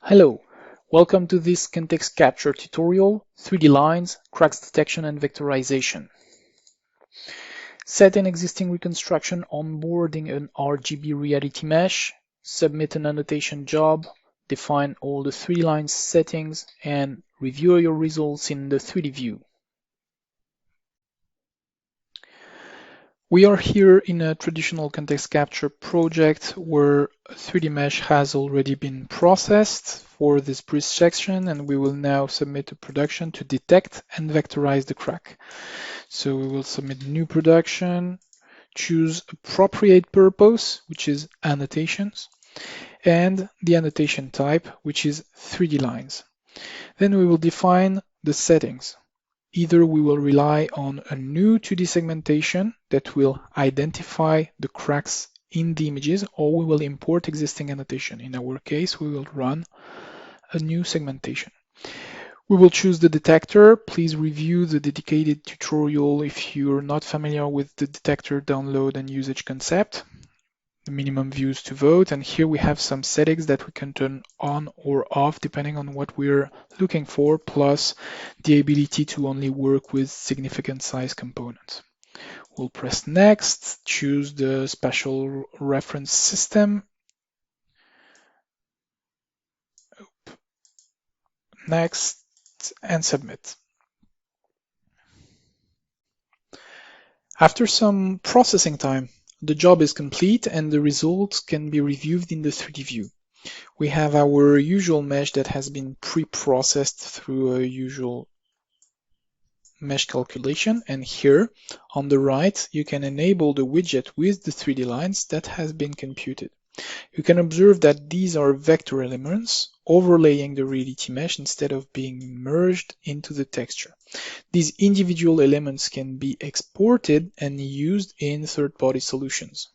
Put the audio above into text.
Hello, welcome to this context capture tutorial, 3D lines, cracks detection and vectorization. Set an existing reconstruction onboarding an RGB reality mesh, submit an annotation job, define all the 3D lines settings, and review your results in the 3D view. We are here in a traditional context capture project where a 3D mesh has already been processed for this bridge section, and we will now submit to production to detect and vectorize the crack. So we will submit new production, choose appropriate purpose, which is annotations, and the annotation type, which is 3D lines. Then we will define the settings. Either we will rely on a new 2D segmentation that will identify the cracks in the images, or we will import existing annotation. In our case, we will run a new segmentation. We will choose the detector. Please review the dedicated tutorial if you're not familiar with the detector download and usage concept. The minimum views to vote, and here we have some settings that we can turn on or off depending on what we're looking for, plus the ability to only work with significant size components. We'll press next, choose the spatial reference system, next, and submit. After some processing time, the job is complete and the results can be reviewed in the 3D view. We have our usual mesh that has been pre-processed through a usual mesh calculation, and here on the right you can enable the widget with the 3D lines that has been computed. You can observe that these are vector elements overlaying the reality mesh instead of being merged into the texture. These individual elements can be exported and used in third-party solutions.